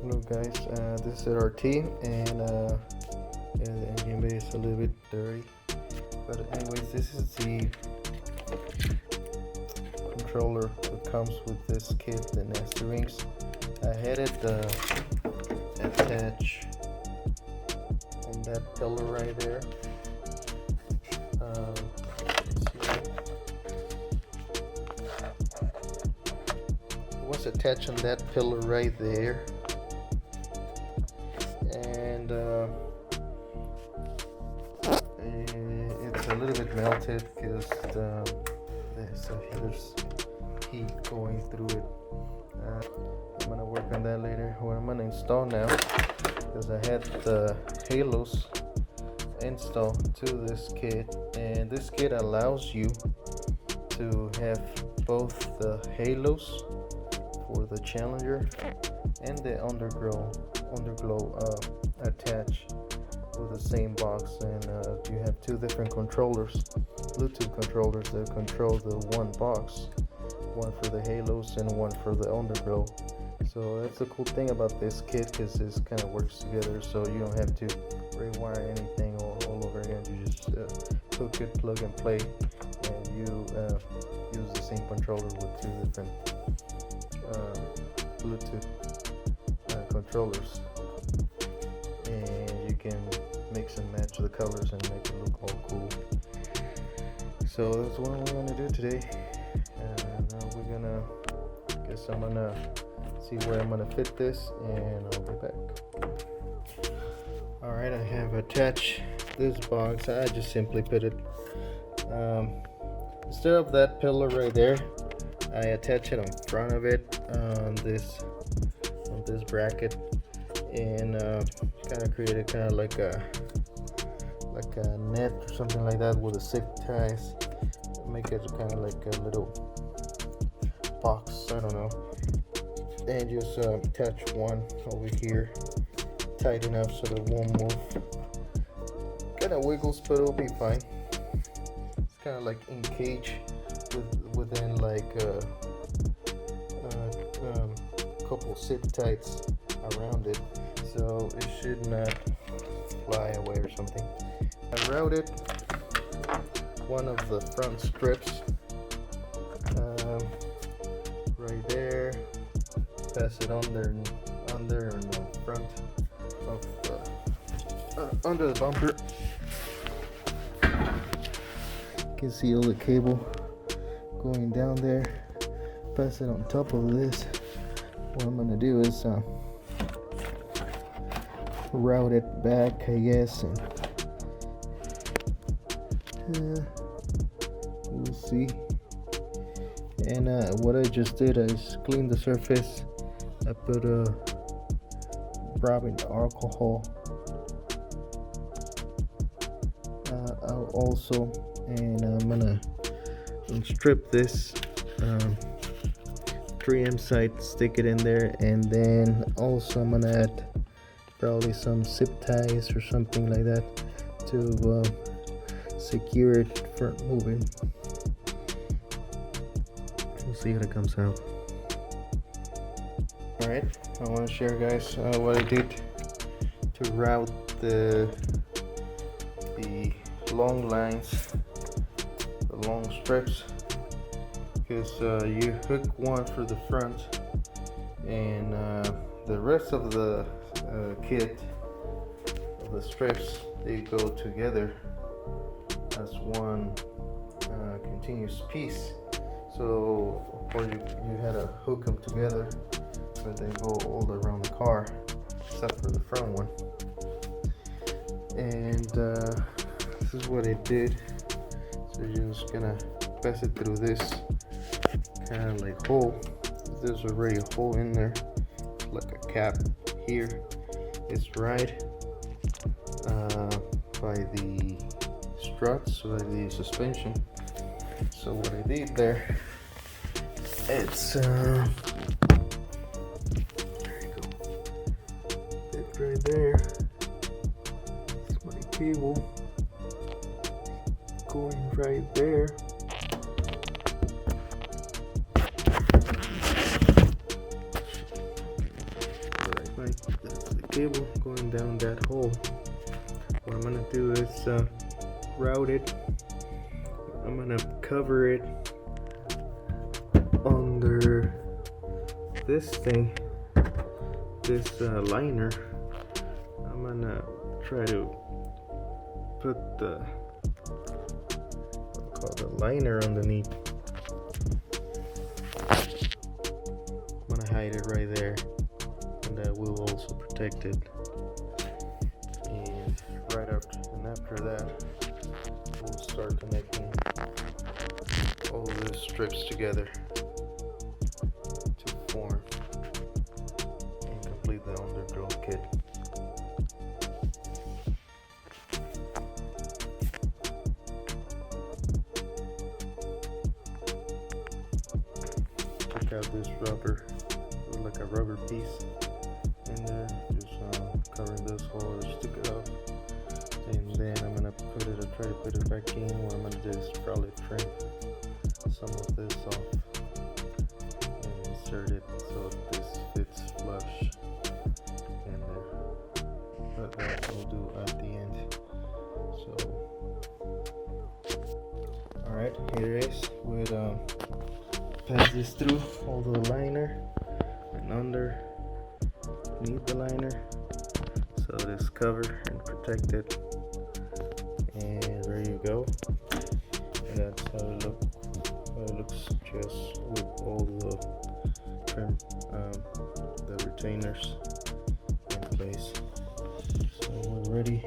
Hello guys, this is RT, and yeah, the engine bay is a little bit dirty, but anyways, this is the controller that comes with this kit, the nasty rings. I had it attached on that pillar right there. It was attached on that pillar right there, and it's a little bit melted because there's heat going through it. I'm gonna work on that later. What I'm gonna install now, because I had the halos installed to this kit, and this kit allows you to have both the halos for the Challenger and the Underglow attached with the same box, and you have two different controllers, Bluetooth controllers that control the one box, one for the halos and one for the Underglow. So that's the cool thing about this kit, because this kind of works together, so you don't have to rewire anything all over again. You just hook it, plug and play, and you use the same controller with two different Bluetooth controllers, and you can mix and match the colors and make it look all cool. So that's what we're gonna do today, and I'm gonna see where I'm gonna fit this, and I'll be back. Alright, I have attached this box. I just simply put it instead of that pillar right there, I attach it in front of it on this bracket, and kind of created kind of like a net or something like that with the zip ties. Make it kind of like a little box, I don't know, and just attach one over here tight enough so that it won't move. Kind of wiggles, but it'll be fine. It's kind of like in cage within like a couple zip ties around it, so it should not fly away or something. I routed one of the front strips right there, pass it under in the front of under the bumper. You can see all the cable going down there. Pass it on top of this. What I'm gonna do is route it back, I guess, and we'll see. And what I just did is clean the surface. I put a rubbing alcohol also, and I'm gonna strip this 3M side, stick it in there, and then also I'm gonna add probably some zip ties or something like that to secure it from moving. We'll see how it comes out. Alright, I want to share, guys, what I did to route the long lines, the long strips, because you hook one for the front, and the rest of the kit of the strips, they go together as one continuous piece. So of course you had to hook them together, but they go all around the car except for the front one. And this is what it did. So you're just gonna pass it through this kind of like hole. There's already a hole in there, it's like a cap here. It's right by the struts, by the suspension. So what I did there, it's right there. It's my cable going right there. That's the cable going down that hole. What I'm gonna do is route it. I'm gonna cover it under this thing, this liner. I'm gonna try to put the liner underneath. I'm gonna hide it right there, and that will also protect it. And after that, we'll start connecting all the strips together to form and complete the Underglow kit. Check out this rubber, like a rubber piece in there, just covering this hole, stick it up, and then I'm gonna try to put it back in. What I'm gonna do is probably trim some of this off and insert it so this fits flush in there, but that we'll do at the end. So alright, here it is. We'll pass this through all the liner and underneath the liner, so it is covered and protected. And there you go. And that's how it looks, just with all the trim, the retainers in place. So we're ready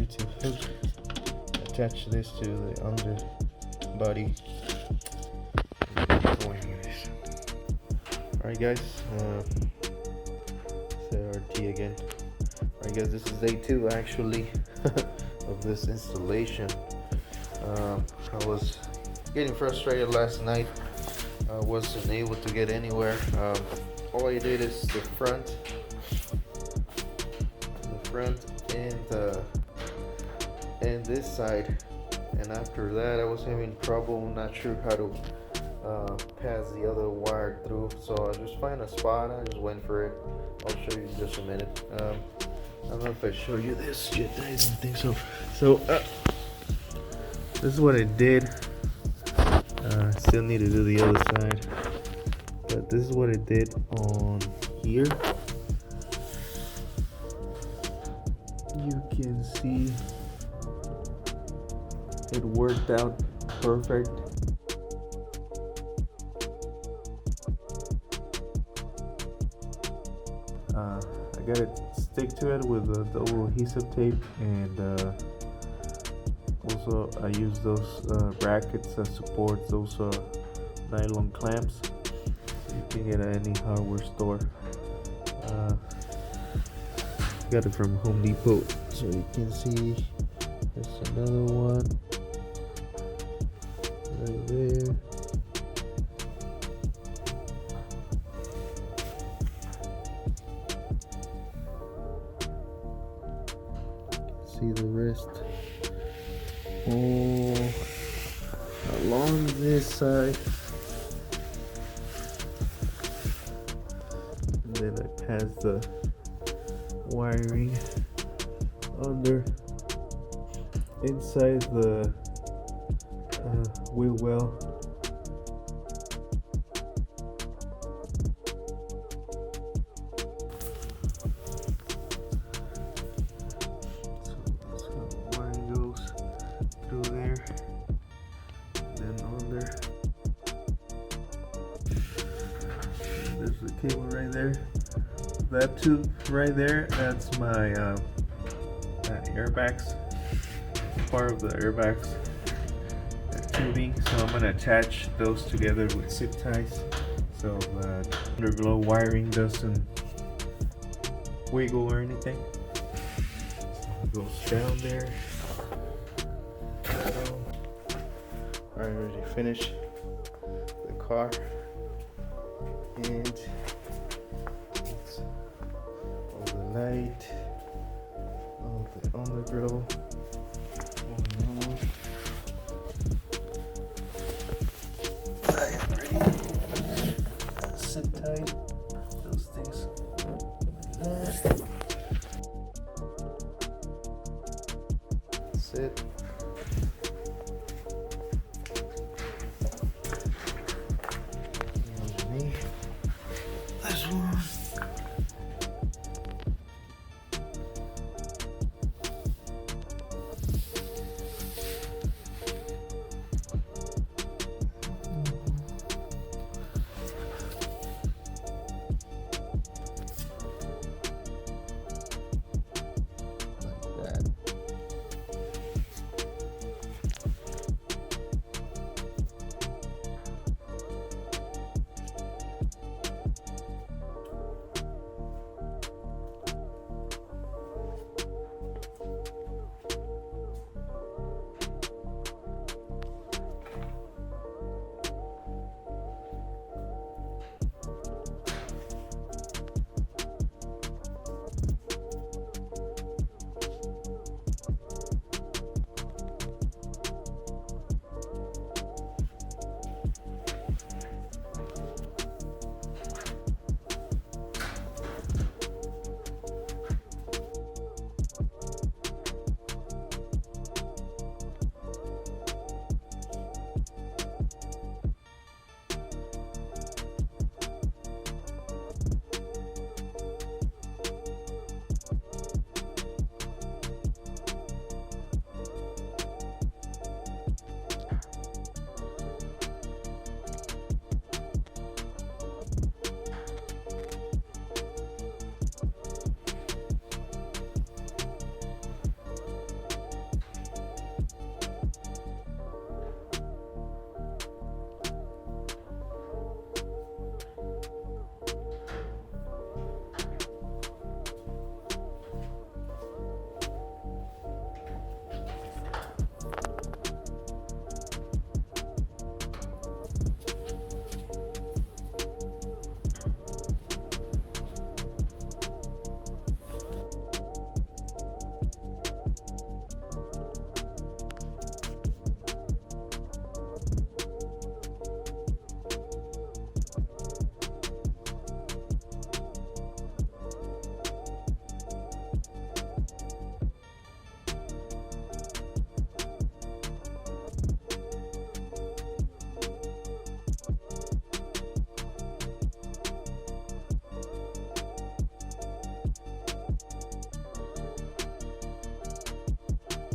to hook, attach this to the underbody. Alright guys, RT again. Alright guys, this is day 2 actually of this installation. I was getting frustrated last night. I wasn't able to get anywhere. All I did is the front and this side, and after that I was having trouble, not sure how to pass the other wire through, so I just find a spot. I just went for it. I'll show you in just a minute. I don't know if I show you this yet. I don't think so. So this is what I did. Still need to do the other side, but this is what I did on here. You can see it worked out perfect. I gotta stick to it with a double adhesive tape, and also I use those brackets that support those nylon clamps. You can get at any hardware store. Got it from Home Depot, so you can see there's another one right there. See the rest all along this side, and then I pass the wiring under inside the wheel well. There's the cable right there. That tube right there, that's my airbags, part of the airbags tubing. So I'm gonna attach those together with zip ties so that Underglow wiring doesn't wiggle or anything. So it goes down there. I already finished the car, and let's height of the underglow.